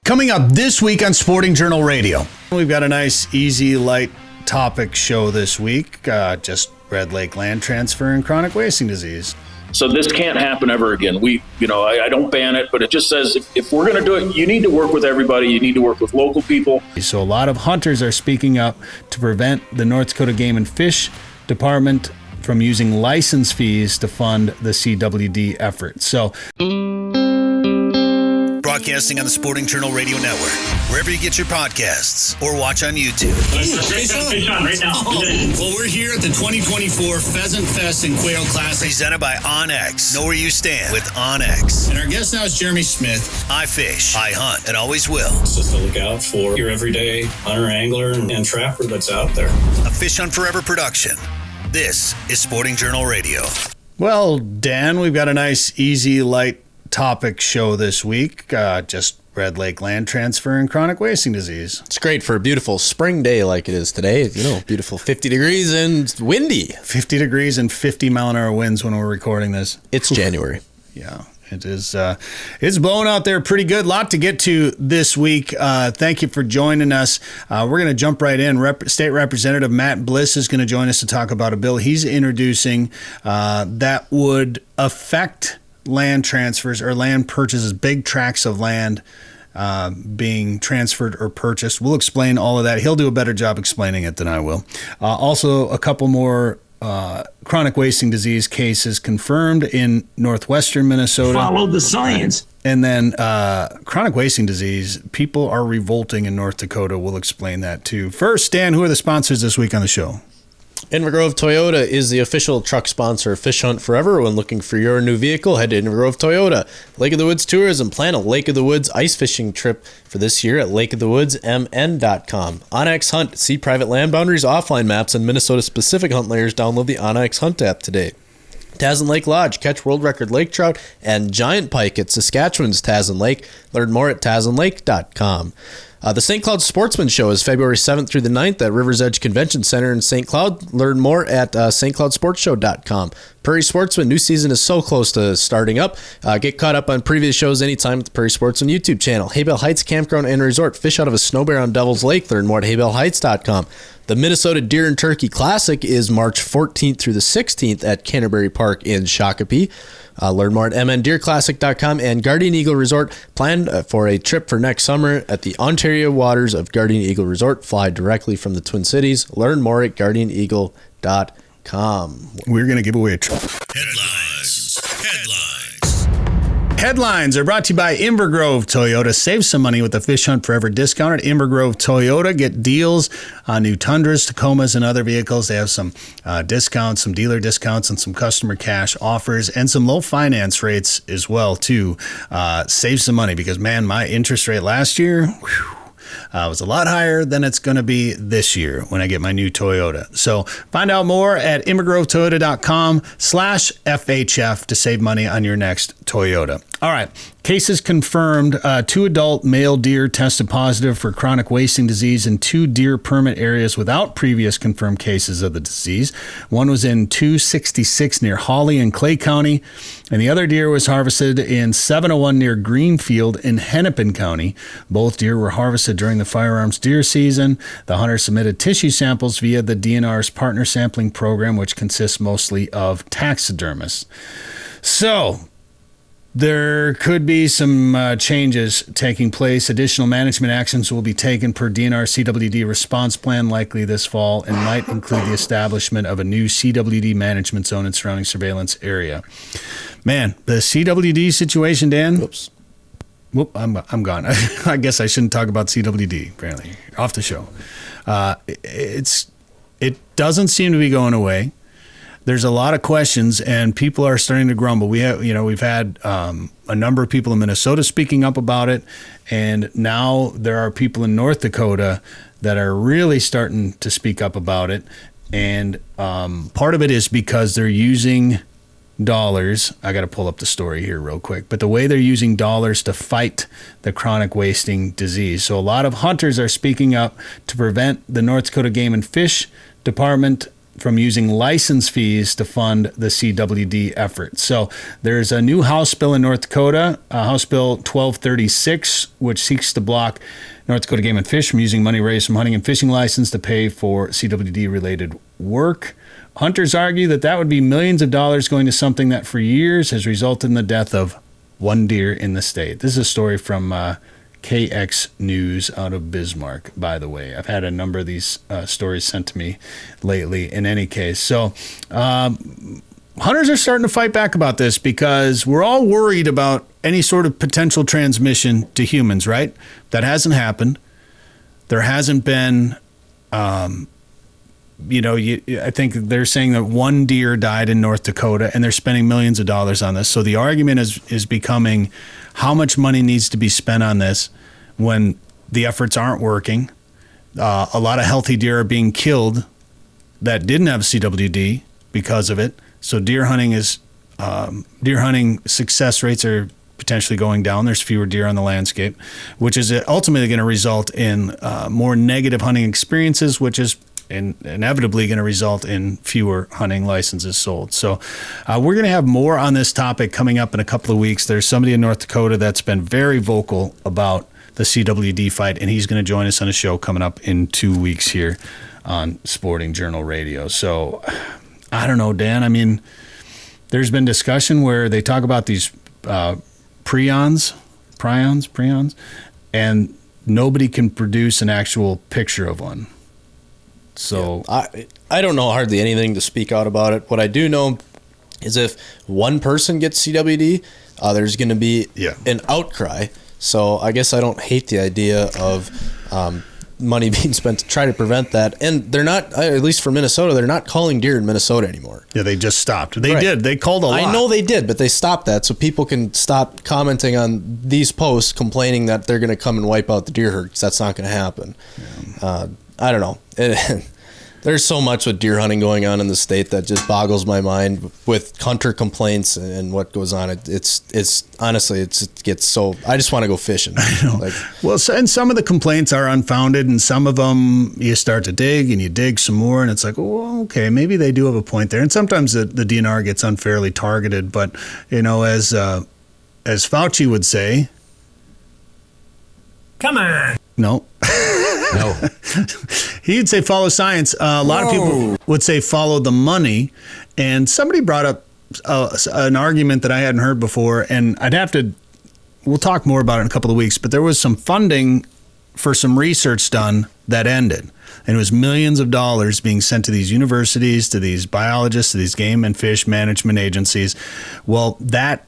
Coming up this week on Sporting Journal Radio, we've got a nice, easy, light topic show this week. Just Red Lake land transfer and chronic wasting disease. So this can't happen ever again. I don't ban it, but it just says if we're going to do it, you need to work with everybody. You need to work with local people. So a lot of hunters are speaking up to prevent the North Dakota Game and Fish Department from using license fees to fund the CWD effort. So, broadcasting on the Sporting Journal Radio Network, wherever you get your podcasts, or watch on YouTube. Fish on right now. Well, we're here at the 2024 Pheasant Fest and Quail Classic. Presented by OnX. Know where you stand with OnX. And our guest now is Jeremy Smith. I fish, I hunt, and always will. Just to look out for your everyday hunter, angler, and trapper that's out there. A Fish Hunt Forever production. This is Sporting Journal Radio. Well, Dan, we've got a nice, easy, light topic show this week. Just Red Lake land transfer and chronic wasting disease. It's great for a beautiful spring day like it is today. Beautiful 50 degrees and windy. 50 degrees and 50 mile an hour winds when we're recording this. It's January. Yeah, it is. It's blowing out there pretty good. Lot to get to this week. Thank you for joining us. We're going to jump right in. State Representative Matt Bliss is going to join us to talk about a bill he's introducing that would affect land transfers or land purchases, big tracts of land being transferred or purchased. We'll explain all of that. He'll do a better job explaining it than I will. Also, a couple more chronic wasting disease cases confirmed in northwestern Minnesota. Follow the science. And then chronic wasting disease, people are revolting in North Dakota. We'll explain that too. First, Dan, who are the sponsors this week on the show? Inver Grove Toyota is the official truck sponsor of Fish Hunt Forever. When looking for your new vehicle, head to Inver Grove Toyota. Lake of the Woods Tourism. Plan a Lake of the Woods ice fishing trip for this year at lakeofthewoodsmn.com. OnX Hunt. See private land boundaries, offline maps, and Minnesota-specific hunt layers. Download the OnX Hunt app today. Tasman Lake Lodge. Catch world record lake trout and giant pike at Saskatchewan's Tasman Lake. Learn more at tasmanlake.com. The St. Cloud Sportsman Show is February 7th through the 9th at Rivers Edge Convention Center in St. Cloud. Learn more at stcloudsportshow.com. Prairie Sportsman, new season is so close to starting up. Get caught up on previous shows anytime at the Prairie Sportsman YouTube channel. Haybell Heights Campground and Resort. Fish out of a snow bear on Devil's Lake. Learn more at haybellheights.com. The Minnesota Deer and Turkey Classic is March 14th through the 16th at Canterbury Park in Shakopee. Learn more at mndeerclassic.com. And Guardian Eagle Resort, planned for a trip for next summer at the Ontario waters of Guardian Eagle Resort. Fly directly from the Twin Cities. Learn more at guardianeagle.com. We're going to give away a truck. Headlines are brought to you by Inver Grove Toyota. Save some money with the Fish Hunt Forever discount at Inver Grove Toyota. Get deals on new Tundras, Tacomas, and other vehicles. They have some discounts, some dealer discounts, and some customer cash offers, and some low finance rates as well, too. Save some money because, man, my interest rate last year, was a lot higher than it's going to be this year when I get my new Toyota. So find out more at invergrovetoyota.com/FHF to save money on your next Toyota. All right. Cases confirmed. 2 adult male deer tested positive for chronic wasting disease in 2 deer permit areas without previous confirmed cases of the disease. One was in 266 near Hawley in Clay County, and the other deer was harvested in 701 near Greenfield in Hennepin County. Both deer were harvested during the firearms deer season. The hunter submitted tissue samples via the DNR's partner sampling program, which consists mostly of taxidermists. So there could be some changes taking place. Additional management actions will be taken per DNR CWD response plan likely this fall and might include the establishment of a new CWD management zone in surrounding surveillance area. Man, the CWD situation, Dan. Oops. Whoop, I'm gone. I guess I shouldn't talk about CWD, apparently. Off the show. It doesn't seem to be going away. There's a lot of questions, and people are starting to grumble. We've had a number of people in Minnesota speaking up about it, and now there are people in North Dakota that are really starting to speak up about it. And part of it is because they're using dollars. I got to pull up the story here real quick. But the way they're using dollars to fight the chronic wasting disease. So a lot of hunters are speaking up to prevent the North Dakota Game and Fish Department from using license fees to fund the CWD effort. So there's a new House bill in North Dakota, House Bill 1236, which seeks to block North Dakota Game and Fish from using money raised from hunting and fishing license to pay for CWD-related work. Hunters argue that that would be millions of dollars going to something that for years has resulted in the death of one deer in the state. This is a story from KX News out of Bismarck, by the way. I've had a number of these stories sent to me lately in any case. So hunters are starting to fight back about this because we're all worried about any sort of potential transmission to humans, right? That hasn't happened. There hasn't been, I think they're saying that one deer died in North Dakota and they're spending millions of dollars on this. So the argument is becoming how much money needs to be spent on this when the efforts aren't working. A lot of healthy deer are being killed that didn't have CWD because of it. So deer hunting success rates are potentially going down. There's fewer deer on the landscape, which is ultimately going to result in more negative hunting experiences, which is inevitably going to result in fewer hunting licenses sold. So we're going to have more on this topic coming up in a couple of weeks. There's somebody in North Dakota that's been very vocal about the CWD fight, and he's going to join us on a show coming up in 2 weeks here on Sporting Journal Radio. So I don't know, Dan. I mean, there's been discussion where they talk about these prions, and nobody can produce an actual picture of one. So I don't know hardly anything to speak out about it. What I do know is if one person gets CWD, there's going to be an outcry. So I guess I don't hate the idea of money being spent to try to prevent that. And they're not, at least for Minnesota, they're not calling deer in Minnesota anymore. Yeah, they just stopped. They did. They called a lot. I know they did, but they stopped that so people can stop commenting on these posts complaining that they're going to come and wipe out the deer herd, because that's not going to happen. Yeah. I don't know. There's so much with deer hunting going on in the state that just boggles my mind with hunter complaints and what goes on. It's honestly, it gets so, I just want to go fishing. I know. And some of the complaints are unfounded, and some of them you start to dig and you dig some more, and it's like, oh, okay, maybe they do have a point there. And sometimes the DNR gets unfairly targeted, but as Fauci would say, come on. No. No. He'd say follow science. A lot of people would say follow the money. And somebody brought up an argument that I hadn't heard before, and we'll talk more about it in a couple of weeks, but there was some funding for some research done that ended. And it was millions of dollars being sent to these universities, to these biologists, to these game and fish management agencies. Well, that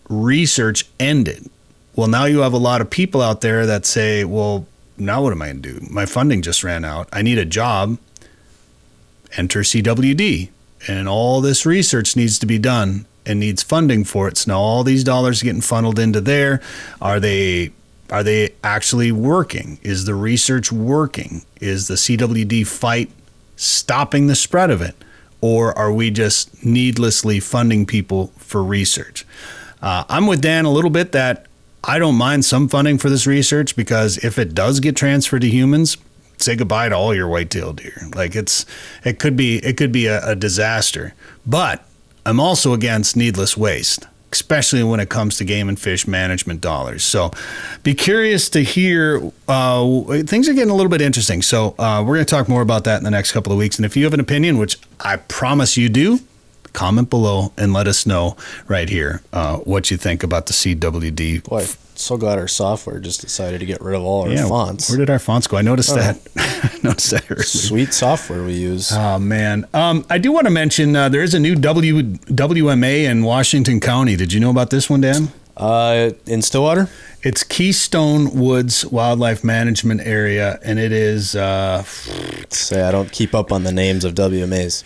research ended. Well, now you have a lot of people out there that say, well, now what am I going to do? My funding just ran out. I need a job. Enter CWD. And all this research needs to be done and needs funding for it. So now all these dollars are getting funneled into there. Are they actually working? Is the research working? Is the CWD fight stopping the spread of it? Or are we just needlessly funding people for research? I'm with Dan a little bit that I don't mind some funding for this research, because if it does get transferred to humans, say goodbye to all your white-tailed deer. Like it could be a disaster. But I'm also against needless waste, especially when it comes to game and fish management dollars. So be curious to hear. Things are getting a little bit interesting. So we're going to talk more about that in the next couple of weeks. And if you have an opinion, which I promise you do, comment below and let us know right here what you think about the CWD. Boy, so glad our software just decided to get rid of all our fonts. Where did our fonts go? I noticed that. Earlier. Sweet software we use. Oh, man. I do want to mention there is a new WMA in Washington County. Did you know about this one, Dan? In Stillwater? It's Keystone Woods Wildlife Management Area, and it is... Say I don't keep up on the names of WMAs.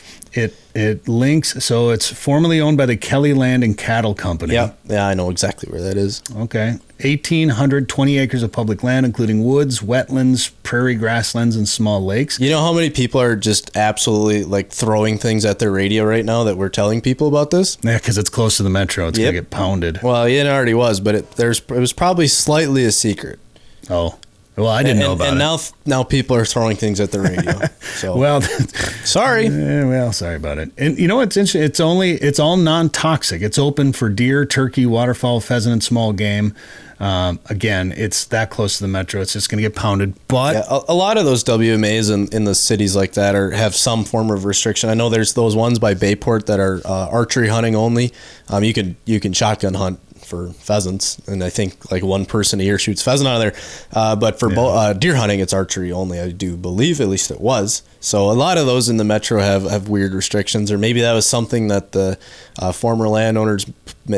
It links, so it's formerly owned by the Kelly Land and Cattle Company. Yeah, I know exactly where that is. Okay. 1,820 acres of public land, including woods, wetlands, prairie grasslands, and small lakes. You know how many people are just absolutely throwing things at their radio right now that we're telling people about this? Yeah, because it's close to the metro. It's going to get pounded. Well, it already was, but it was probably slightly a secret. Oh. Well, I didn't know about and it. now people are throwing things at the radio. So Well, sorry. sorry about it. And you know what's interesting? It's all non-toxic. It's open for deer, turkey, waterfowl, pheasant, and small game. Again, it's that close to the metro. It's just going to get pounded. But Yeah, a lot of those WMAs in the cities like that have some form of restriction. I know there's those ones by Bayport that are archery hunting only. You can shotgun hunt for pheasants, and I think like one person a year shoots pheasant out of there. But for deer hunting, it's archery only. I do believe, at least it was. So a lot of those in the metro have weird restrictions, or maybe that was something that the former landowners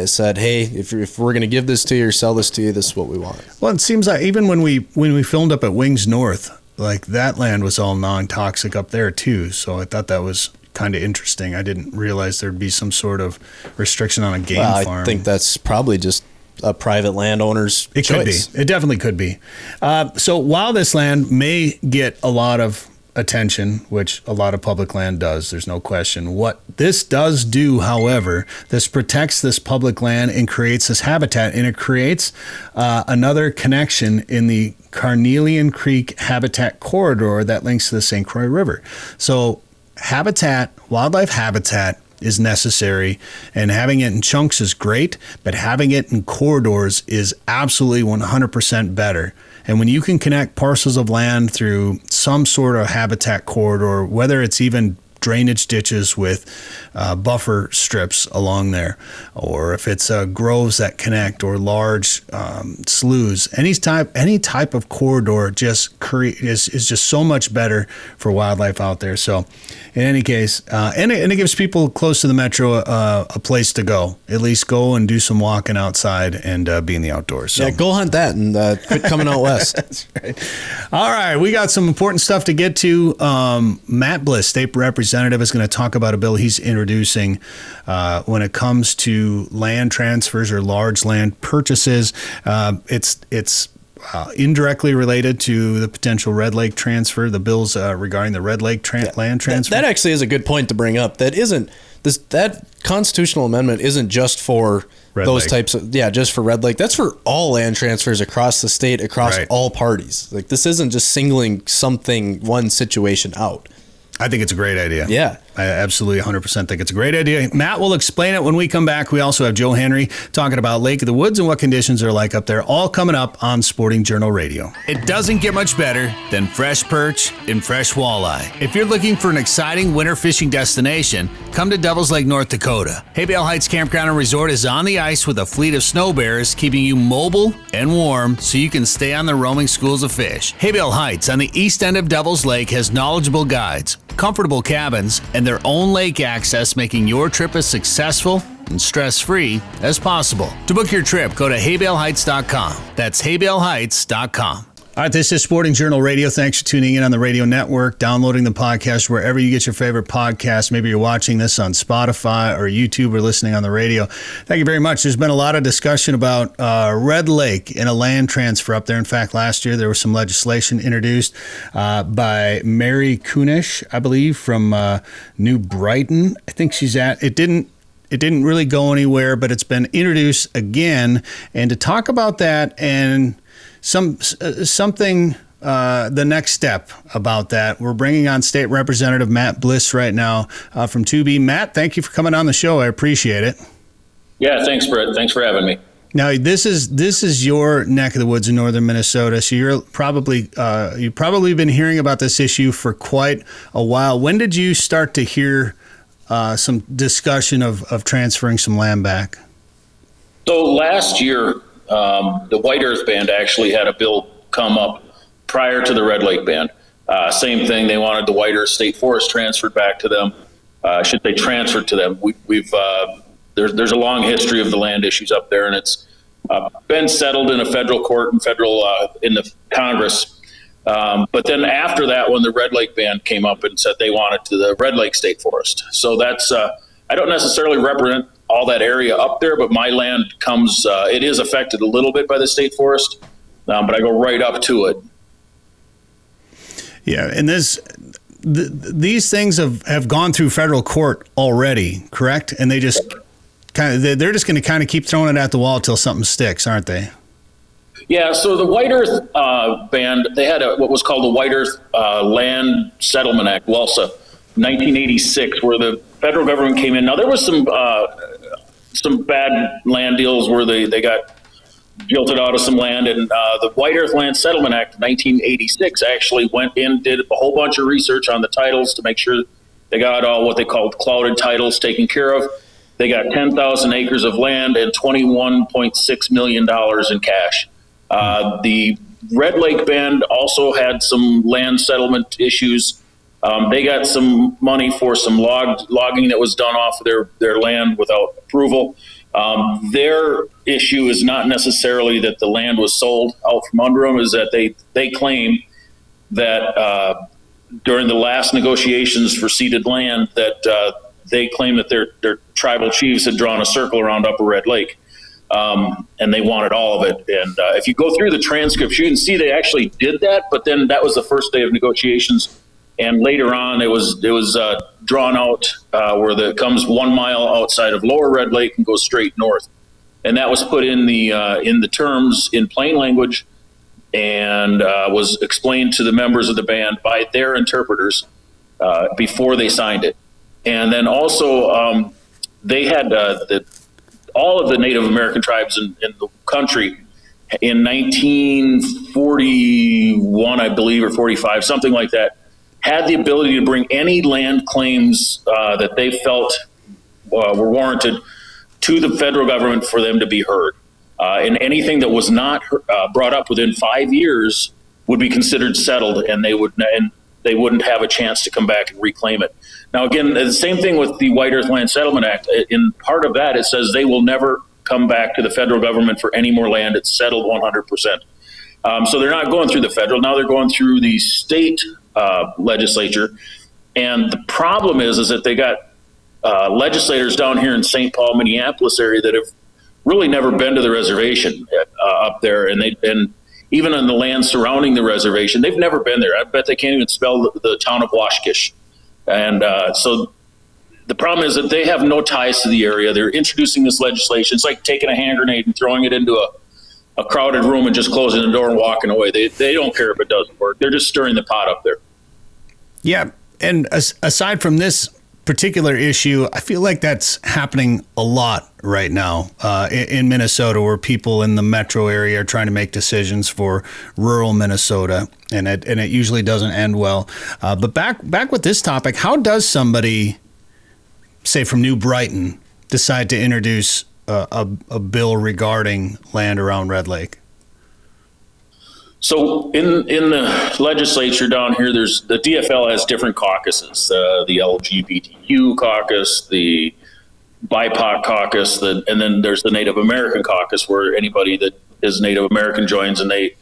said, hey, if we're going to give this to you or sell this to you, this is what we want. Well, it seems like even when we filmed up at Wings North, like that land was all non-toxic up there too. So I thought that was kind of interesting. I didn't realize there'd be some sort of restriction on a game farm. I think that's probably just a private landowner's choice. Could be. It definitely could be. So while this land may get a lot of attention, which a lot of public land does, there's no question. What this does do, however, this protects this public land and creates this habitat, and it creates another connection in the Carnelian Creek habitat corridor that links to the St. Croix River. So wildlife habitat is necessary, and having it in chunks is great, but having it in corridors is absolutely 100% better. And when you can connect parcels of land through some sort of habitat corridor, whether it's even drainage ditches with buffer strips along there, or if it's groves that connect, or large sloughs, any type of corridor is just so much better for wildlife out there. So in any case, and it gives people close to the metro a place to go, at least go and do some walking outside and be in the outdoors. So. Yeah, go hunt that and quit coming out west. That's right. All right, we got some important stuff to get to. Matt Bliss, State Representative, is going to talk about a bill he's introducing when it comes to land transfers or large land purchases. It's indirectly related to the potential Red Lake transfer, the bills regarding the Red Lake land transfer. That actually is a good point to bring up. That constitutional amendment isn't just for Red those Lake. types of, just for Red Lake. That's for all land transfers across the state, across all parties. Like, this isn't just singling one situation out. I think it's a great idea. Yeah. I absolutely 100% think it's a great idea. Matt will explain it when we come back. We also have Joe Henry talking about Lake of the Woods and what conditions are like up there, all coming up on Sporting Journal Radio. It doesn't get much better than fresh perch and fresh walleye. If you're looking for an exciting winter fishing destination, come to Devils Lake, North Dakota. Haybale Heights Campground and Resort is on the ice with a fleet of snow bears, keeping you mobile and warm so you can stay on the roaming schools of fish. Haybale Heights on the east end of Devils Lake has knowledgeable guides, comfortable cabins, and their own lake access, making your trip as successful and stress-free as possible. To book your trip, go to haybaleheights.com. That's haybaleheights.com. All right, this is Sporting Journal Radio. Thanks for tuning in on the radio network, downloading the podcast wherever you get your favorite podcast. Maybe you're watching this on Spotify or YouTube or listening on the radio. Thank you very much. There's been a lot of discussion about Red Lake and a land transfer up there. In fact, last year there was some legislation introduced by Mary Kunish, I believe, from New Brighton. I think she's at. It didn't really go anywhere, but it's been introduced again. And to talk about that and something, the next step about that, we're bringing on State Representative Matt Bliss right now from 2B. Matt, thank you for coming on the show. I appreciate it. Yeah, thanks, Brett. Thanks for having me. Now, this is your neck of the woods in northern Minnesota, so you've probably been hearing about this issue for quite a while. When did you start to hear some discussion of transferring some land back? So last year, the White Earth Band actually had a bill come up prior to the Red Lake Band. Same thing, they wanted the White Earth State Forest transferred back to them. Should they transfer to them? There's a long history of the land issues up there, and it's been settled in a federal court and in the Congress. But then after that, when the Red Lake Band came up and said they wanted to the Red Lake State Forest. So that's, I don't necessarily represent all that area up there, but my land it is affected a little bit by the state forest, but I go right up to it. Yeah, and these things have gone through federal court already, correct? And they're just going to kind of keep throwing it at the wall till something sticks, aren't they? Yeah, so the White Earth Band, they had what was called the White Earth Land Settlement Act, WELSA, 1986, where the federal government came in. Now, there was some bad land deals where they got jilted out of some land, and the White Earth Land Settlement Act, 1986, actually went in, did a whole bunch of research on the titles to make sure they got all what they called clouded titles taken care of. They got 10,000 acres of land and $21.6 million in cash. The Red Lake Band also had some land settlement issues. They got some money for some logging that was done off of their land without approval. Their issue is not necessarily that the land was sold out from under them, is that they claim that during the last negotiations for ceded land that they claim that their tribal chiefs had drawn a circle around Upper Red Lake. And they wanted all of it. And if you go through the transcripts, you can see they actually did that, but then that was the first day of negotiations. And later on, it was drawn out where it comes 1 mile outside of Lower Red Lake and goes straight north. And that was put in the terms in plain language and was explained to the members of the band by their interpreters before they signed it. And then also they had all of the Native American tribes in the country in 1941, I believe, or 45, something like that, had the ability to bring any land claims that they felt were warranted to the federal government for them to be heard. And anything that was not brought up within 5 years would be considered settled, and they wouldn't have a chance to come back and reclaim it. Now, again, the same thing with the White Earth Land Settlement Act. In part of that, it says they will never come back to the federal government for any more land. It's settled 100%. So they're not going through the federal. Now they're going through the state legislature. And the problem is that they got legislators down here in St. Paul, Minneapolis area that have really never been to the reservation up there. And even in the land surrounding the reservation, they've never been there. I bet they can't even spell the town of Washkish. And so the problem is that they have no ties to the area. They're introducing this legislation. It's like taking a hand grenade and throwing it into a crowded room and just closing the door and walking away. They don't care if it doesn't work. They're just stirring the pot up there. Yeah. And aside from this particular issue, I feel like that's happening a lot right now in Minnesota, where people in the metro area are trying to make decisions for rural Minnesota, and it usually doesn't end well. But back with this topic, how does somebody, say from New Brighton, decide to introduce a bill regarding land around Red Lake? So in the legislature down here, the DFL has different caucuses, the LGBTQ caucus, the BIPOC caucus, and then there's the Native American caucus, where anybody that is Native American joins, and they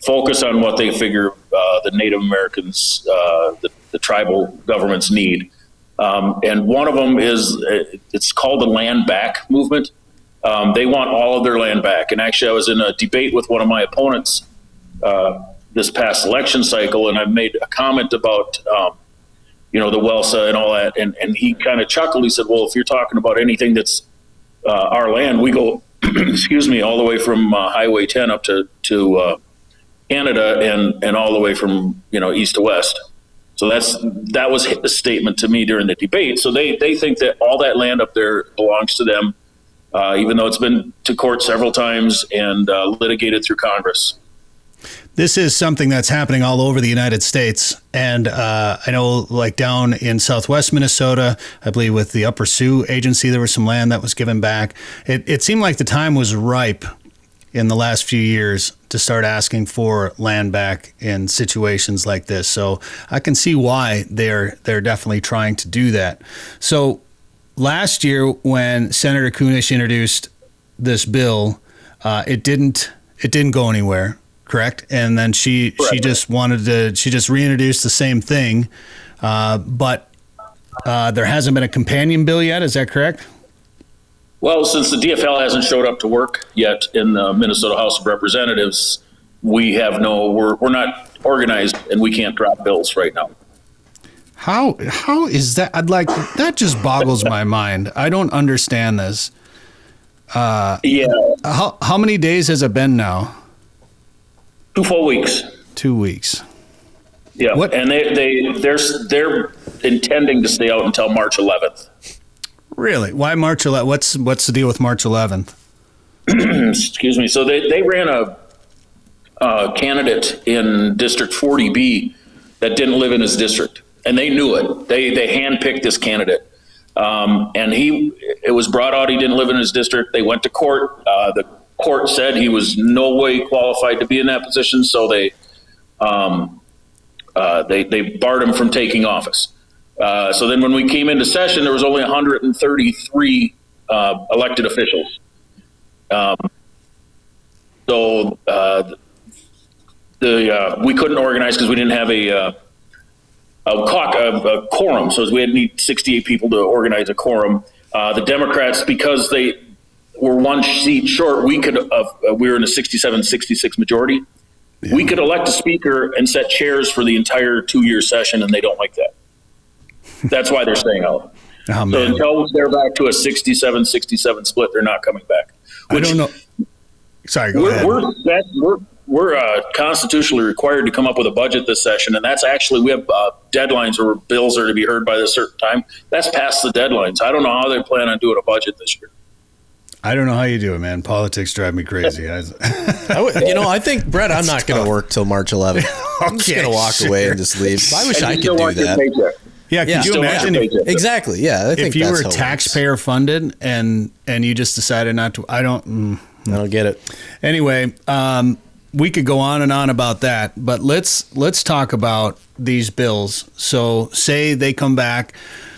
focus on what they figure the Native Americans, the tribal governments need. And one of them it's called the Land Back movement. They want all of their land back. And actually, I was in a debate with one of my opponents this past election cycle, and I made a comment about the WELSA and all that, and he kind of chuckled. He said, well, if you're talking about anything that's our land, we go excuse me, all the way from Highway 10 up to Canada, and all the way from east to west. So that was the statement to me during the debate. So they think that all that land up there belongs to them, even though it's been to court several times and litigated through Congress. This is something that's happening all over the United States. And I know, like down in southwest Minnesota, I believe with the Upper Sioux Agency, there was some land that was given back. It seemed like the time was ripe in the last few years to start asking for land back in situations like this. So I can see why they're definitely trying to do that. So last year, when Senator Kunish introduced this bill, it didn't go anywhere. Correct. And then she just reintroduced the same thing. But there hasn't been a companion bill yet. Is that correct? Well, since the DFL hasn't showed up to work yet in the Minnesota House of Representatives, we're not organized, and we can't drop bills right now. How is that? That just boggles my mind. I don't understand this. Yeah. How many days has it been now? 2 full weeks. 2 weeks. Yeah, What? and they're intending to stay out until March 11th. Really? Why March 11th? What's the deal with March 11th? Excuse me. So they ran a candidate in District 40B that didn't live in his district, and they knew it. They handpicked this candidate, and it was brought out he didn't live in his district. They went to court. The court said he was no way qualified to be in that position, so they barred him from taking office. So then when we came into session, there was only 133 elected officials. We couldn't organize because we didn't have a quorum. So we need 68 people to organize a quorum. The Democrats, because they were one seat short, we were in a 67-66 majority. Yeah. We could elect a speaker and set chairs for the entire 2-year session, and they don't like that. That's why they're staying out. Oh, so until they're back to a 67-67 split, they're not coming back. I don't know. Sorry, go ahead. We're constitutionally required to come up with a budget this session, and that's actually, we have deadlines where bills are to be heard by a certain time. That's past the deadlines. I don't know how they plan on doing a budget this year. I don't know how you do it, man. Politics drive me crazy. I think, Brett, I'm not going to work till March 11th. I'm just going to walk away and just leave. I wish I could do that. Yeah, could you imagine? Exactly, yeah. I think if you were taxpayer funded and you just decided not to, I don't get it. Anyway, we could go on and on about that, but let's talk about these bills. So say they come back,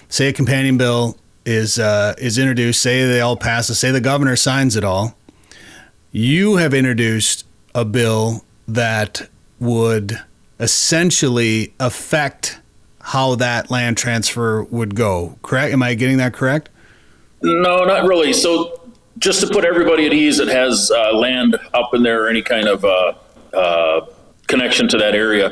say a companion bill is introduced, say they all pass it, say the governor signs it all. You have introduced a bill that would essentially affect how that land transfer would go, correct? Am I getting that correct? No, not really. So just to put everybody at ease that has land up in there or any kind of connection to that area,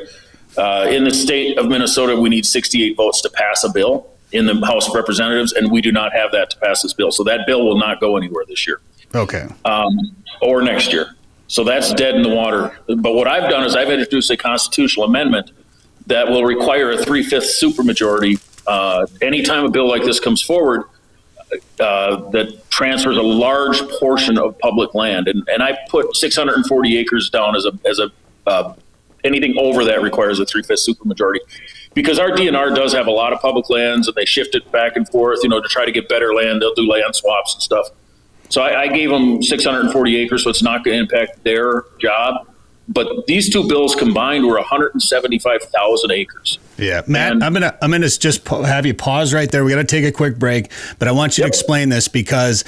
in the state of Minnesota, we need 68 votes to pass a bill in the House of Representatives, and we do not have that to pass this bill. So that bill will not go anywhere this year. Okay. Or next year. So that's dead in the water. But what I've done is I've introduced a constitutional amendment that will require a 3/5 supermajority. Anytime a bill like this comes forward that transfers a large portion of public land, and I put 640 acres down as a anything over that requires a 3/5 supermajority, because our DNR does have a lot of public lands and they shift it back and forth, to try to get better land. They'll do land swaps and stuff. So I gave them 640 acres, so it's not going to impact their job. But these two bills combined were 175,000 acres. Yeah, Matt, I'm gonna just have you pause right there. We got to take a quick break, but I want you to explain this because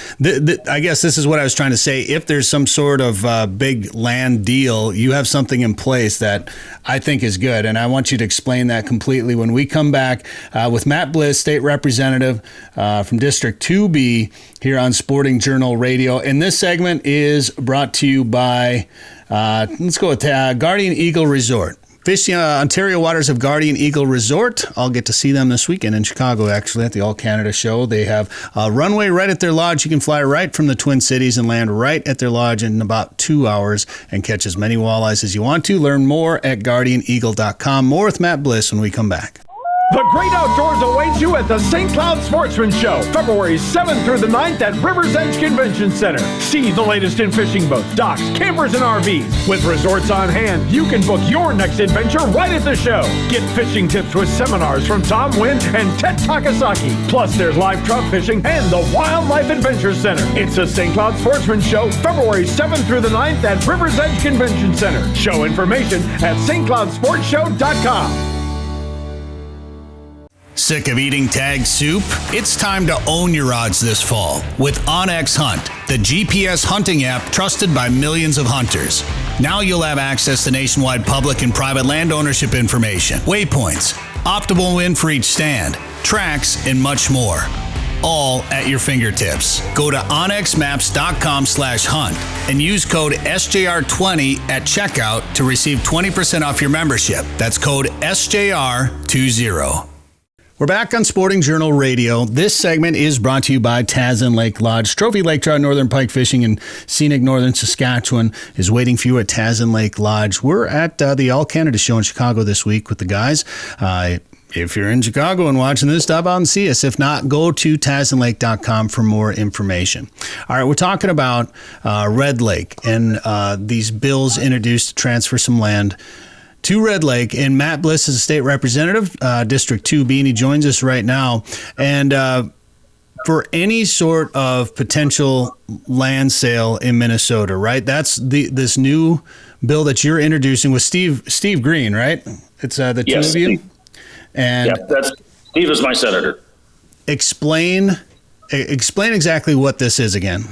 I guess this is what I was trying to say. If there's some sort of big land deal, you have something in place that I think is good, and I want you to explain that completely when we come back with Matt Bliss, State Representative from District 2B here on Sporting Journal Radio. And this segment is brought to you by let's go with Guardian Eagle Resort. Fishing Ontario waters of Guardian Eagle Resort. I'll get to see them this weekend in Chicago, actually, at the All Canada Show. They have a runway right at their lodge. You can fly right from the Twin Cities and land right at their lodge in about 2 hours and catch as many walleyes as you want to. Learn more at guardianeagle.com. More with Matt Bliss when we come back. The great outdoors awaits you at the St. Cloud Sportsman Show, February 7th through the 9th at River's Edge Convention Center. See the latest in fishing boats, docks, campers, and RVs. With resorts on hand, you can book your next adventure right at the show. Get fishing tips with seminars from Tom Wynn and Ted Takasaki. Plus, there's live trout fishing and the Wildlife Adventure Center. It's the St. Cloud Sportsman Show, February 7th through the 9th at River's Edge Convention Center. Show information at stcloudsportshow.com. Sick of eating tagged soup? It's time to own your odds this fall with OnX Hunt, the GPS hunting app trusted by millions of hunters. Now you'll have access to nationwide public and private land ownership information, waypoints, optimal wind for each stand, tracks, and much more. All at your fingertips. Go to onxmaps.com/hunt and use code SJR20 at checkout to receive 20% off your membership. That's code SJR20. We're back on Sporting Journal Radio. This segment is brought to you by Tazen Lake Lodge. Trophy Lake Trout, Northern Pike Fishing in scenic northern Saskatchewan is waiting for you at Tazen Lake Lodge. We're at the All Canada Show in Chicago this week with the guys. If you're in Chicago and watching this, stop out and see us. If not, go to TazenLake.com for more information. All right, we're talking about Red Lake and these bills introduced to transfer some land to Red Lake. And Matt Bliss is a state representative, District 2B, and he joins us right now. And for any sort of potential land sale in Minnesota, right? That's this new bill that you're introducing with Steve Green, right? It's the two of you. And Steve is my senator. Explain exactly what this is again.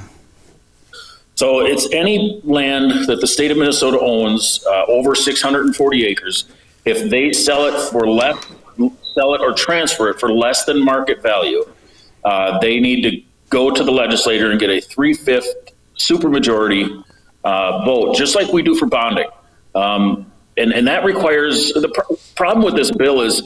So it's any land that the state of Minnesota owns over 640 acres. If they sell it or transfer it for less than market value, they need to go to the legislature and get a 3/5 supermajority vote, just like we do for bonding. And that requires, the problem with this bill is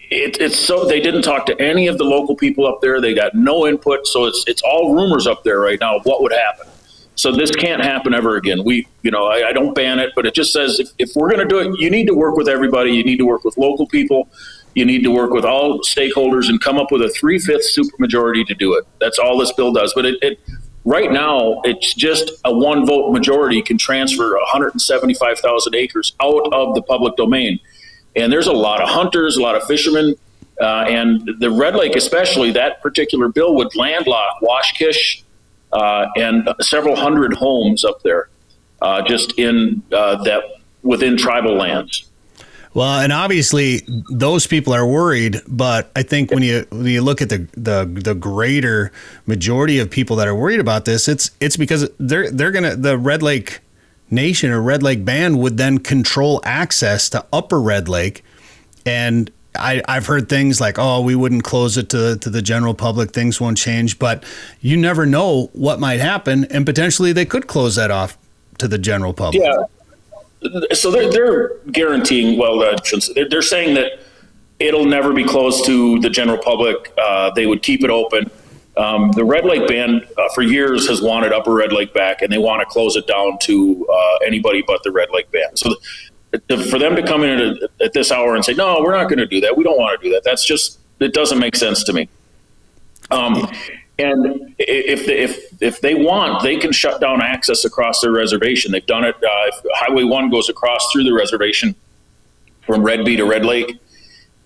it's so, they didn't talk to any of the local people up there. They got no input. So it's all rumors up there right now of what would happen. So this can't happen ever again. I don't ban it, but it just says if we're going to do it, you need to work with everybody. You need to work with local people. You need to work with all stakeholders and come up with a 3/5 supermajority to do it. That's all this bill does. But it right now, it's just a 1-vote majority can transfer 175,000 acres out of the public domain. And there's a lot of hunters, a lot of fishermen, and the Red Lake especially, that particular bill would landlock Washkish and several hundred homes up there just in that within tribal lands. Well, and obviously those people are worried, but I think when you look at the greater majority of people that are worried about this, it's because they're gonna, the Red Lake Nation or Red Lake Band would then control access to Upper Red Lake, and I've heard things like, oh, we wouldn't close it to the general public, things won't change, but you never know what might happen, and potentially they could close that off to the general public. Yeah. So they're guaranteeing, they're saying that it'll never be closed to the general public. They would keep it open. The Red Lake Band for years has wanted Upper Red Lake back, and they want to close it down to anybody but the Red Lake Band. So for them to come in at this hour and say, no, we're not going to do that, we don't want to do that, that's just, it doesn't make sense to me. And if they want, they can shut down access across their reservation. They've done it. If Highway 1 goes across through the reservation from Red Bee to Red Lake,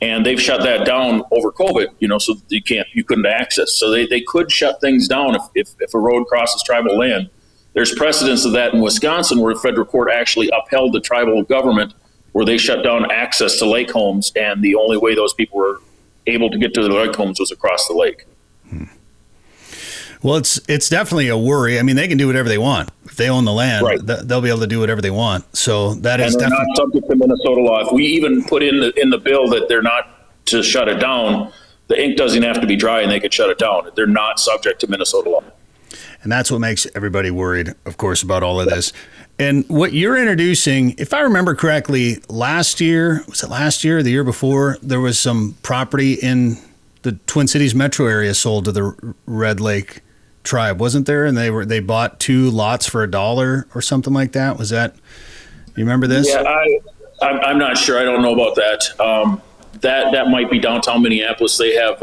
and they've shut that down over COVID, so you couldn't access. So they could shut things down if a road crosses tribal land. There's precedence of that in Wisconsin, where a federal court actually upheld the tribal government, where they shut down access to lake homes, and the only way those people were able to get to the lake homes was across the lake. Well, it's definitely a worry. I mean, they can do whatever they want. If they own the land, right, they'll be able to do whatever they want. So that is definitely not subject to Minnesota law. If we even put in the bill that they're not to shut it down, the ink doesn't have to be dry and they could shut it down. They're not subject to Minnesota law. And that's what makes everybody worried, of course, about all of this. And what you're introducing, if I remember correctly, last year or the year before, there was some property in the Twin Cities metro area sold to the Red Lake tribe, wasn't there? And they bought 2 lots for $1 or something like that. Was that, you remember this? Yeah, I'm not sure. I don't know about that. That might be downtown Minneapolis. They have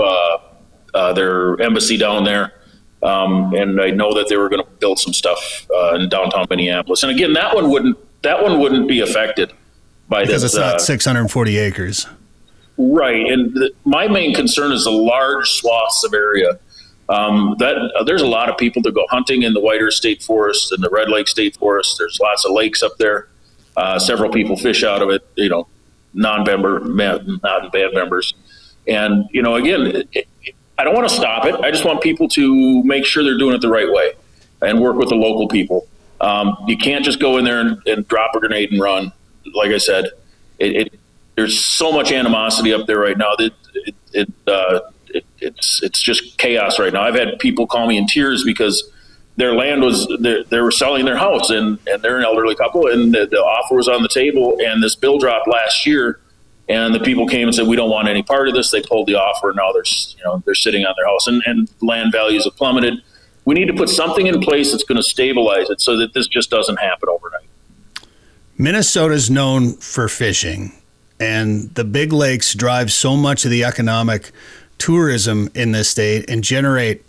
their embassy down there. And I know that they were going to build some stuff in downtown Minneapolis. And again, that one wouldn't be affected by because this. Because it's not 640 acres. Right. And my main concern is the large swaths of area. There's a lot of people that go hunting in the White Earth State Forest and the Red Lake State Forest. There's lots of lakes up there. Several people fish out of it, not band members. And, again, I don't want to stop it. I just want people to make sure they're doing it the right way and work with the local people. You can't just go in there and drop a grenade and run. Like I said, there's so much animosity up there right now that it's just chaos right now. I've had people call me in tears because their land they were selling their house and they're an elderly couple, and the offer was on the table, and this bill dropped last year And the people came and said, we don't want any part of this. They pulled the offer, and now they're sitting on their house, and land values have plummeted. We need to put something in place that's going to stabilize it so that this just doesn't happen overnight. Minnesota's known for fishing, and the big lakes drive so much of the economic tourism in this state and generate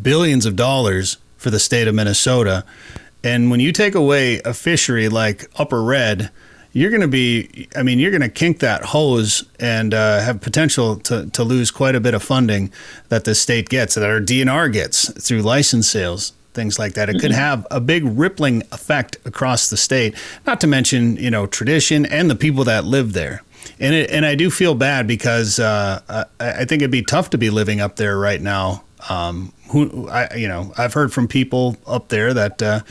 billions of dollars for the state of Minnesota. And when you take away a fishery like Upper Red, you're going to kink that hose and have potential to lose quite a bit of funding that the state gets, that our DNR gets through license sales, things like that. It could have a big rippling effect across the state, not to mention, tradition and the people that live there. And I do feel bad because I think it'd be tough to be living up there right now. I've heard from people up there that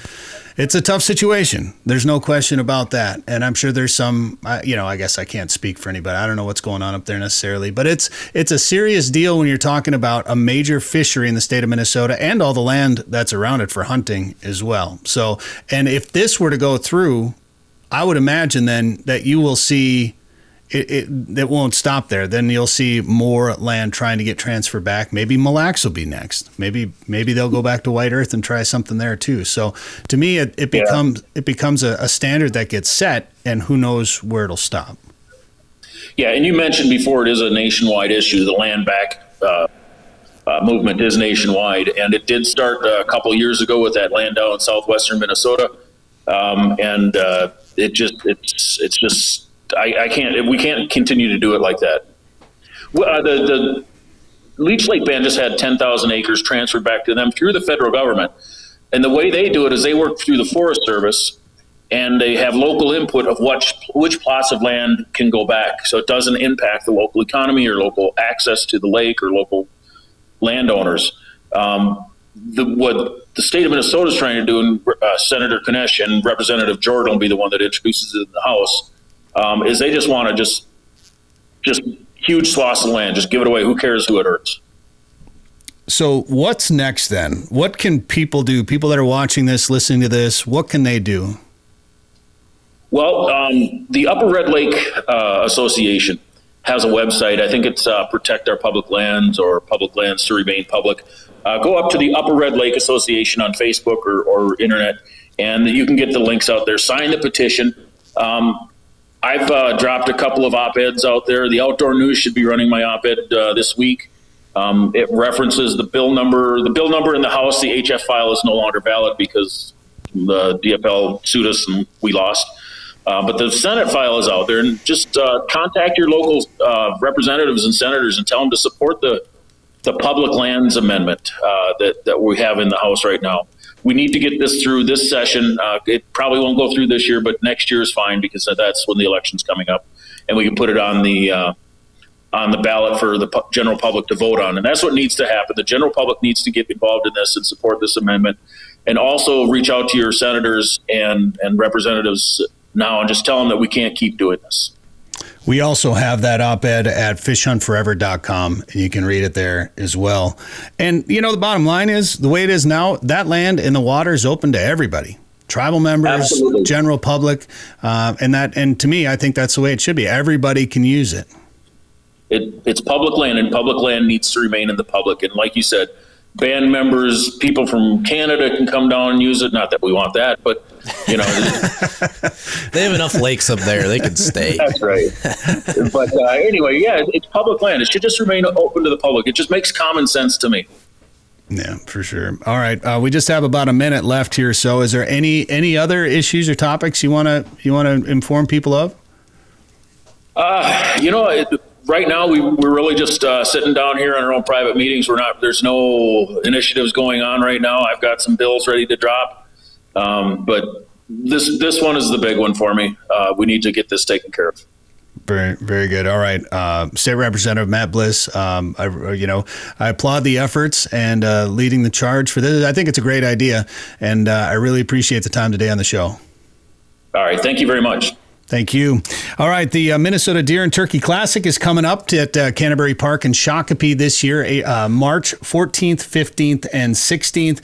it's a tough situation. There's no question about that. And I'm sure there's some, I guess I can't speak for anybody. I don't know what's going on up there necessarily, but it's a serious deal when you're talking about a major fishery in the state of Minnesota and all the land that's around it for hunting as well. So, and if this were to go through, I would imagine then that you will see it won't stop there. Then you'll see more land trying to get transferred back. Maybe Mille Lacs will be next. Maybe they'll go back to White Earth and try something there too. So to me, it becomes a standard that gets set, and who knows where it'll stop. Yeah, and you mentioned before it is a nationwide issue. The land back movement is nationwide, and it did start a couple of years ago with that land down in southwestern Minnesota, it's just. We can't continue to do it like that. The Leech Lake Band just had 10,000 acres transferred back to them through the federal government. And the way they do it is they work through the Forest Service, and they have local input of which plots of land can go back. So it doesn't impact the local economy or local access to the lake or local landowners. What the state of Minnesota is trying to do, and Senator Konesh and Representative Jordan will be the one that introduces it in the House, is they just want to just huge swaths of land, just give it away. Who cares who it hurts? So what's next then? What can people do? People that are watching this, listening to this, what can they do? Well, the Upper Red Lake Association has a website. I think it's Protect Our Public Lands or Public Lands to Remain Public. Go up to the Upper Red Lake Association on Facebook or internet, and you can get the links out there. Sign the petition. I've dropped a couple of op-eds out there. The Outdoor News should be running my op-ed this week. It references the bill number. The bill number in the House, the HF file, is no longer valid because the DFL sued us and we lost. But the Senate file is out there, and just contact your local representatives and senators and tell them to support the public lands amendment that we have in the House right now. We need to get this through this session. It probably won't go through this year, but next year is fine because that's when the election's coming up, and we can put it on the ballot for the general public to vote on. And that's what needs to happen. The general public needs to get involved in this and support this amendment, and also reach out to your senators and representatives now and just tell them that we can't keep doing this. We also have that op-ed at fishhuntforever.com, and you can read it there as well. And, the bottom line is, the way it is now, that land in the water is open to everybody. Tribal members, Absolutely. General public, and to me, I think that's the way it should be. Everybody can use it. It's public land, and public land needs to remain in the public. And like you said, band members, people from Canada can come down and use it. Not that we want that, but they have enough lakes up there; they can stay. That's right. But anyway, yeah, it's public land. It should just remain open to the public. It just makes common sense to me. Yeah, for sure. All right, we just have about a minute left here. So, is there any other issues or topics you want to inform people of? Right now, we're really just sitting down here in our own private meetings. There's no initiatives going on right now. I've got some bills ready to drop, but this one is the big one for me. We need to get this taken care of. Very, very good. All right, State Representative Matt Bliss. I applaud the efforts and leading the charge for this. I think it's a great idea, and I really appreciate the time today on the show. All right, thank you very much. Thank you. All right, the Minnesota Deer and Turkey Classic is coming up at Canterbury Park in Shakopee this year, March 14th, 15th, and 16th.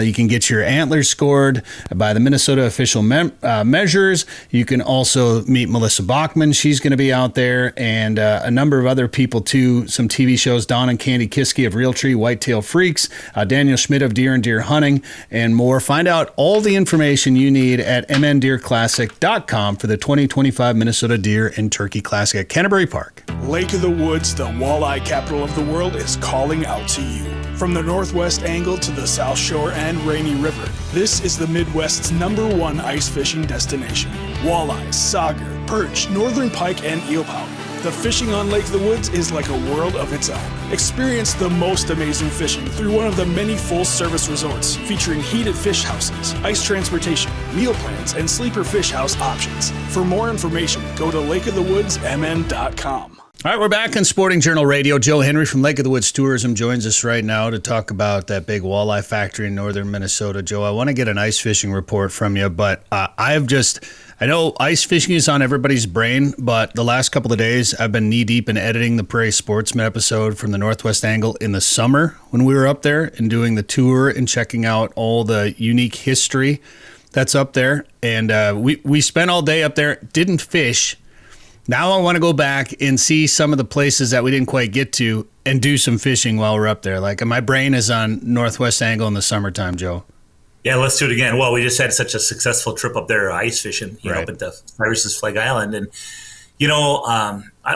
You can get your antlers scored by the Minnesota official measures. You can also meet Melissa Bachman. She's going to be out there, and a number of other people, too. Some TV shows, Don and Candy Kiske of Realtree, Whitetail Freaks, Daniel Schmidt of Deer and Deer Hunting, and more. Find out all the information you need at mndeerclassic.com for the 2025 Minnesota Deer and Turkey Classic at Canterbury Park. Lake of the Woods, the walleye capital of the world, is calling out to you. From the northwest angle to the South Shore and Rainy River, this is the Midwest's #1 ice fishing destination. Walleyes, sauger, perch, northern pike, and eelpout. The fishing on Lake of the Woods is like a world of its own. Experience the most amazing fishing through one of the many full-service resorts featuring heated fish houses, ice transportation, meal plans, and sleeper fish house options. For more information, go to lakeofthewoodsmn.com. All right, we're back on Sporting Journal Radio. Joe Henry from Lake of the Woods Tourism joins us right now to talk about that big walleye factory in northern Minnesota. Joe, I want to get an ice fishing report from you, but I know ice fishing is on everybody's brain, but the last couple of days I've been knee-deep in editing the Prairie Sportsman episode from the Northwest Angle in the summer when we were up there and doing the tour and checking out all the unique history that's up there. And we spent all day up there, didn't fish. Now I want to go back and see some of the places that we didn't quite get to and do some fishing while we're up there. Like, my brain is on Northwest Angle in the summertime, Joe. Yeah, let's do it again. Well, we just had such a successful trip up there, ice fishing, Right. up at the Cyrus's Flag Island. And,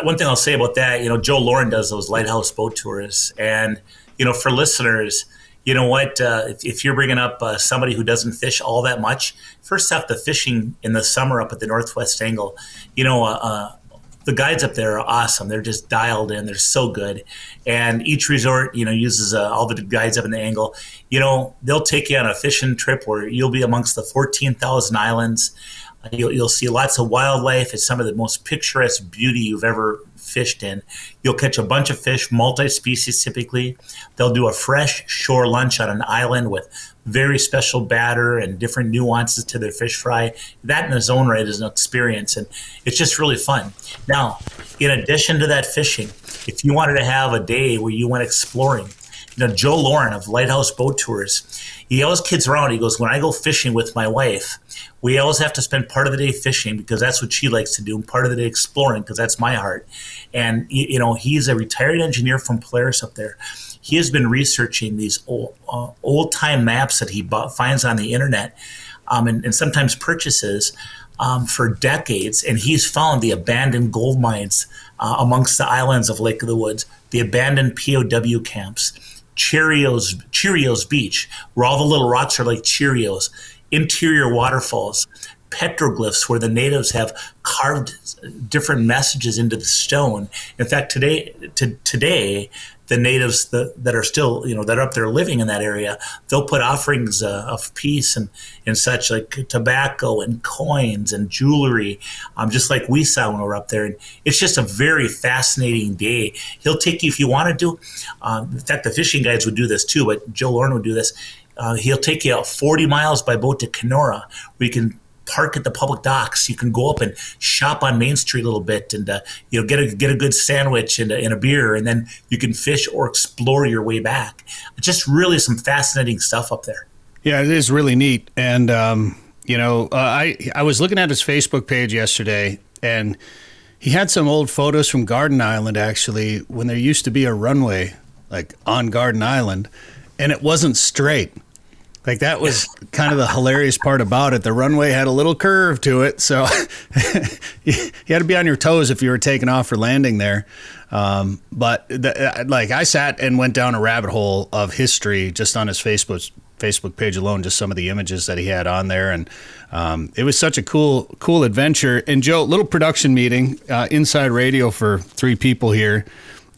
one thing I'll say about that, Joe Lauren does those lighthouse boat tours. And, for listeners, you know what, if you're bringing up somebody who doesn't fish all that much, first off, the fishing in the summer up at the Northwest Angle, the guides up there are awesome. They're just dialed in. They're so good. And each resort, uses all the guides up in the angle. They'll take you on a fishing trip where you'll be amongst the 14,000 islands. You'll see lots of wildlife. It's some of the most picturesque beauty you've ever fished in. You'll catch a bunch of fish, multi-species typically. They'll do a fresh shore lunch on an island with very special batter and different nuances to their fish fry. That in its own right is an experience, and it's just really fun. Now, in addition to that fishing, if you wanted to have a day where you went exploring, Joe Lauren of Lighthouse Boat Tours, he always kids around. He goes, when I go fishing with my wife, we always have to spend part of the day fishing because that's what she likes to do, and part of the day exploring because that's my heart. And, he's a retired engineer from Polaris up there. He has been researching these old-time maps that he finds on the internet and sometimes purchases for decades. And he's found the abandoned gold mines amongst the islands of Lake of the Woods, the abandoned POW camps, Cheerios Beach, where all the little rocks are like Cheerios, interior waterfalls, petroglyphs where the natives have carved different messages into the stone. In fact, today, the natives that are still, that are up there living in that area, they'll put offerings of peace and such, like tobacco and coins and jewelry, just like we saw when we were up there. And it's just a very fascinating day. He'll take you, if you want to do, in fact, the fishing guides would do this too, but Joe Lauren would do this. He'll take you out 40 miles by boat to Kenora, where you can park at the public docks. You can go up and shop on Main Street a little bit and get a good sandwich and a beer, and then you can fish or explore your way back. It's just really some fascinating stuff up there. Yeah, it is really neat. And I was looking at his Facebook page yesterday, and he had some old photos from Garden Island, actually, when there used to be a runway like on Garden Island, and it wasn't straight. Like, that was kind of the hilarious part about it. The runway had a little curve to it, so you had to be on your toes if you were taking off or landing there. But I sat and went down a rabbit hole of history just on his Facebook page alone, just some of the images that he had on there, and it was such a cool adventure. And Joe, little production meeting, inside radio for 3 people here.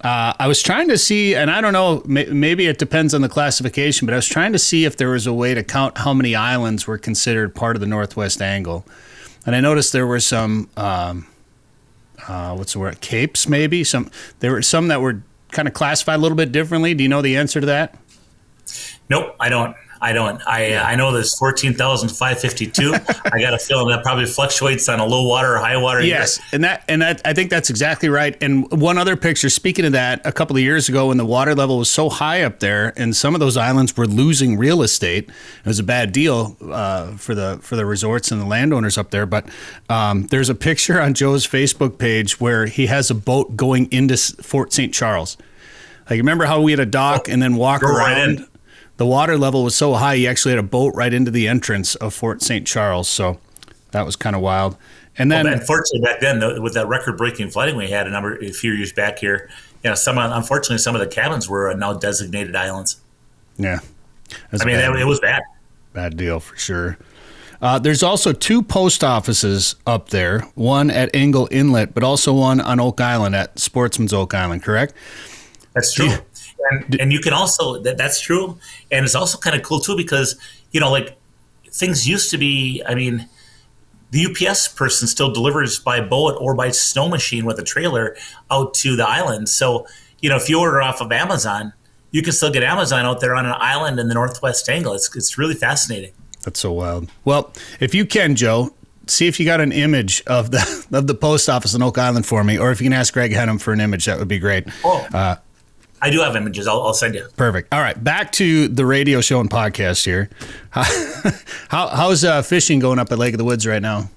I was trying to see, and I don't know, maybe it depends on the classification, but I was trying to see if there was a way to count how many islands were considered part of the Northwest Angle. And I noticed there were some, capes maybe? There were some that were kind of classified a little bit differently. Do you know the answer to that? Nope, I don't. I don't. I know there's 14,552. I got a feeling that probably fluctuates on a low water or high water. Yes, year. and that I think that's exactly right. And one other picture, speaking of that, a couple of years ago when the water level was so high up there, and some of those islands were losing real estate, it was a bad deal for the resorts and the landowners up there. But there's a picture on Joe's Facebook page where he has a boat going into Fort St. Charles. Like, remember how we had a dock and then walk around? Right, the water level was so high, you actually had a boat right into the entrance of Fort St. Charles. So that was kind of wild. And then, unfortunately, back then, with that record-breaking flooding we had a few years back here, unfortunately, some of the cabins were now designated islands. Yeah, it was bad. Bad deal for sure. There's also 2 post offices up there, one at Angle Inlet, but also one on Oak Island at Sportsman's Oak Island, correct? That's true. And you can also, that's true. And it's also kind of cool too, because, like things used to be, the UPS person still delivers by boat or by snow machine with a trailer out to the island. So, if you order off of Amazon, you can still get Amazon out there on an island in the northwest angle. It's really fascinating. That's so wild. Well, if you can, Joe, see if you got an image of the post office in Oak Island for me, or if you can ask Greg Henham for an image, that would be great. Oh. I do have images. I'll send you. Perfect. All right. Back to the radio show and podcast here. How's fishing going up at Lake of the Woods right now?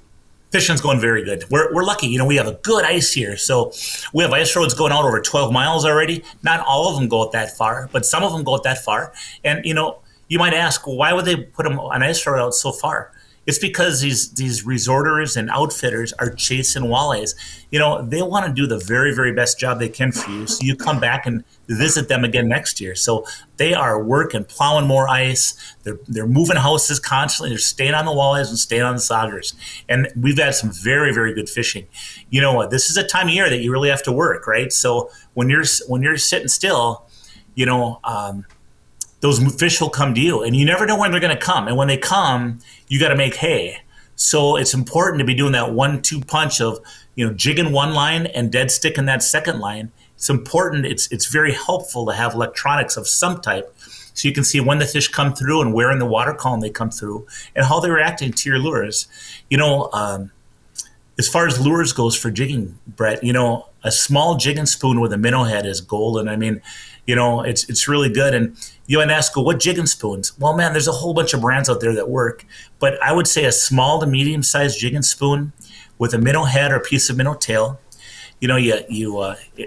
Fishing's going very good. We're lucky. We have a good ice here. So we have ice roads going out over 12 miles already. Not all of them go out that far, but some of them go out that far. And, you might ask, why would they put an ice road out so far? It's because these resorters and outfitters are chasing walleyes. They want to do the very, very best job they can for you, so you come back and visit them again next year. So they are working, plowing more ice. They're moving houses constantly. They're staying on the walleyes and staying on the saugers. And we've had some very, very good fishing. This is a time of year that you really have to work, right? So when you're sitting still, those fish will come to you, and you never know when they're going to come. And when they come, you got to make hay. So it's important to be doing that 1-2 punch of, jigging one line and dead sticking that second line. It's important. It's very helpful to have electronics of some type, so you can see when the fish come through and where in the water column they come through and how they're reacting to your lures. As far as lures goes for jigging, Bret, a small jigging spoon with a minnow head is golden. It's really good. And you might ask, what jigging spoons? Well, man, there's a whole bunch of brands out there that work. But I would say a small to medium-sized jigging spoon with a minnow head or a piece of minnow tail.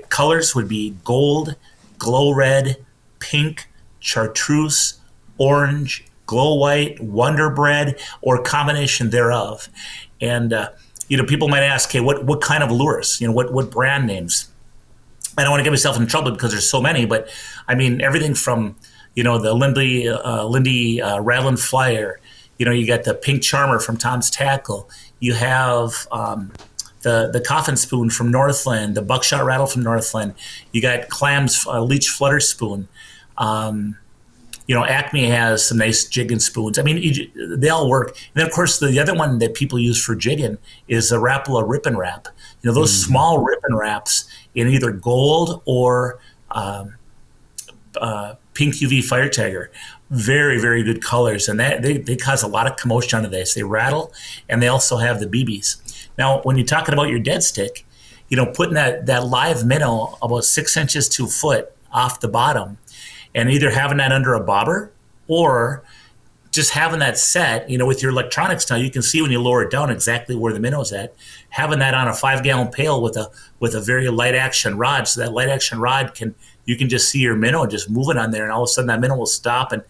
Colors would be gold, glow red, pink, chartreuse, orange, glow white, Wonder Bread, or a combination thereof. And people might ask, hey, what kind of lures? What brand names? I don't want to get myself in trouble because there's so many, but everything from the Lindy Rattling Flyer. You got the Pink Charmer from Tom's Tackle. You have the Coffin Spoon from Northland, the Buckshot Rattle from Northland. You got Clam's Leech Flutter Spoon. Acme has some nice jigging spoons. They all work. And then, of course, the other one that people use for jigging is the Rapala Rip and Wrap. Those small Rip and Wraps in either gold or pink UV Fire Tiger. Very, very good colors. And that they cause a lot of commotion under this. They rattle, and they also have the BBs. Now, when you're talking about your dead stick, putting that live minnow about 6 inches to a foot off the bottom, and either having that under a bobber or just having that set, with your electronics now, you can see when you lower it down exactly where the minnow's at. Having that on a 5-gallon pail with a very light action rod, so that light action rod you can just see your minnow just moving on there, and all of a sudden that minnow will stop and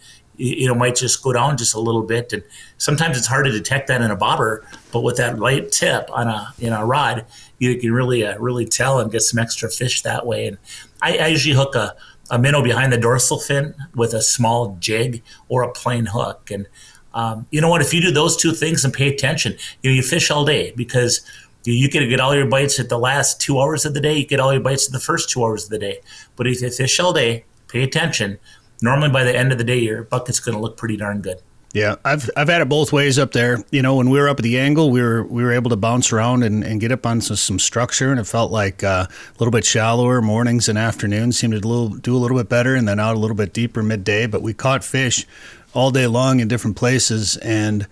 might just go down just a little bit. And sometimes it's hard to detect that in a bobber, but with that light tip on a rod, you can really tell and get some extra fish that way. And I usually hook a minnow behind the dorsal fin with a small jig or a plain hook. And you know what? If you do those two things and pay attention, you fish all day, because you can get all your bites at the last 2 hours of the day. You get all your bites at the first 2 hours of the day. But if you fish all day, pay attention, normally by the end of the day, your bucket's going to look pretty darn good. Yeah, I've had it both ways up there. When we were up at the angle, we were able to bounce around and get up on some structure, and it felt like a little bit shallower mornings and afternoons seemed to do a little bit better, and then out a little bit deeper midday. But we caught fish all day long in different places. And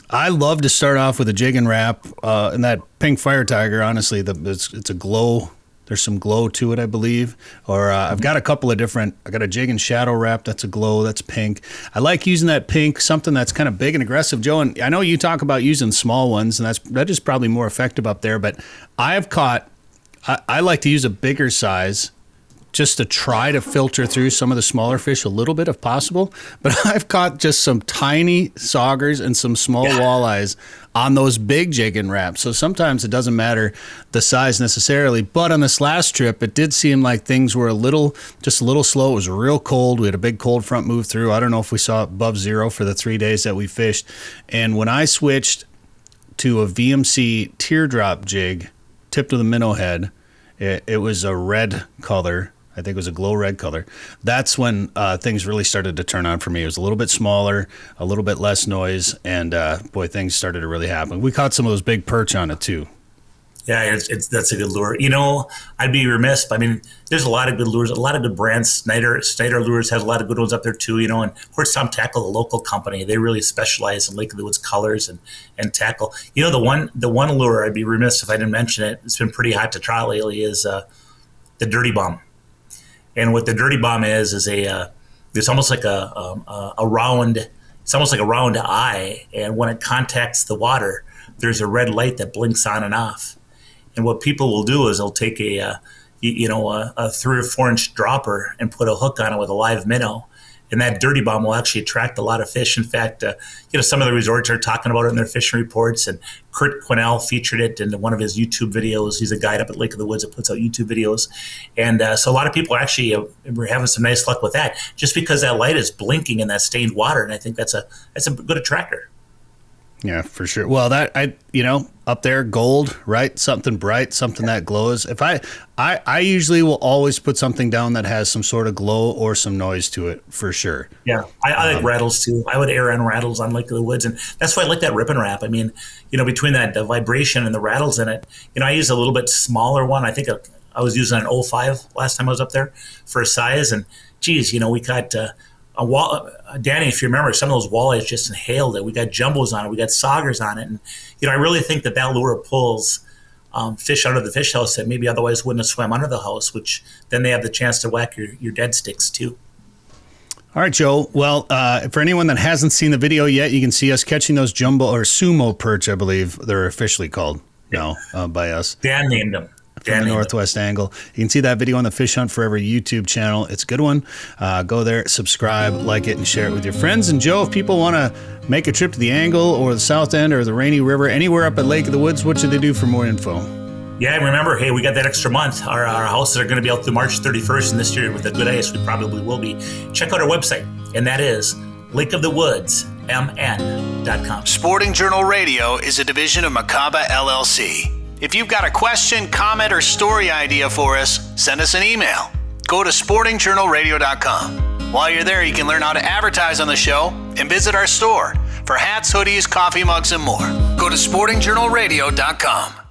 I love to start off with a jig and wrap, and that pink fire tiger, honestly, it's a glow. There's some glow to it, I believe. Or I've got a couple of different, I got a jig and shadow wrap that's a glow, that's pink. I like using that pink, something that's kind of big and aggressive, Joe. And I know you talk about using small ones, and that is probably more effective up there. But I like to use a bigger size just to try to filter through some of the smaller fish a little bit if possible. But I've caught just some tiny saugers and some small walleyes on those big jig and wraps. So sometimes it doesn't matter the size necessarily. But on this last trip, it did seem like things were just a little slow. It was real cold. We had a big cold front move through. I don't know if we saw above zero for the 3 days that we fished. And when I switched to a VMC teardrop jig, tipped with a minnow head, it was a red color. I think it was a glow red color. That's when things really started to turn on for me. It was a little bit smaller, a little bit less noise, and boy, things started to really happen. We caught some of those big perch on it too. Yeah, that's a good lure. I'd be remiss. I mean, there's a lot of good lures, a lot of good brands. Snyder Lures has a lot of good ones up there too. And of course, Tom Tackle, the local company, they really specialize in Lake of the Woods colors and tackle. The one lure I'd be remiss if I didn't mention it. It's been pretty hot to try lately. Is the Dirty Bomb. And what the Dirty Bomb is it's almost like a round. It's almost like a round eye, and when it contacts the water, there's a red light that blinks on and off. And what people will do is they'll take a 3 or 4 inch dropper and put a hook on it with a live minnow, and that Dirty Bomb will actually attract a lot of fish. In fact, some of the resorts are talking about it in their fishing reports, and Kurt Quinnell featured it in one of his YouTube videos. He's a guide up at Lake of the Woods that puts out YouTube videos. And so a lot of people actually were having some nice luck with that, just because that light is blinking in that stained water. And I think that's a good attractor. Yeah, for sure. Well, up there, gold, right? Something bright, something that glows. If I usually will always put something down that has some sort of glow or some noise to it, for sure. Yeah, I like rattles too. I would err on rattles on Lake of the Woods, and that's why I like that rip and wrap. I mean, between the vibration and the rattles in it, I use a little bit smaller one. I think I was using an 05 last time I was up there for a size, and geez, we got Danny, if you remember, some of those walleyes just inhaled it. We got jumbos on it. We got saugers on it. And, I really think that lure pulls fish out of the fish house that maybe otherwise wouldn't have swam under the house, which then they have the chance to whack your dead sticks too. All right, Joe. Well, for anyone that hasn't seen the video yet, you can see us catching those jumbo or sumo perch, I believe they're officially called now by us. Dan named them. From the Northwest Angle. You can see that video on the Fish Hunt Forever YouTube channel. It's a good one. Go there, subscribe, like it, and share it with your friends. And Joe, if people want to make a trip to the Angle or the South End or the Rainy River, anywhere up at Lake of the Woods, what should they do for more info? Yeah, remember, hey, we got that extra month. Our houses are going to be out through March 31st, and this year with the good ice, we probably will be. Check out our website, and that is lakeofthewoodsmn.com. Sporting Journal Radio is a division of Macaba LLC. If you've got a question, comment, or story idea for us, send us an email. Go to sportingjournalradio.com. While you're there, you can learn how to advertise on the show and visit our store for hats, hoodies, coffee mugs, and more. Go to sportingjournalradio.com.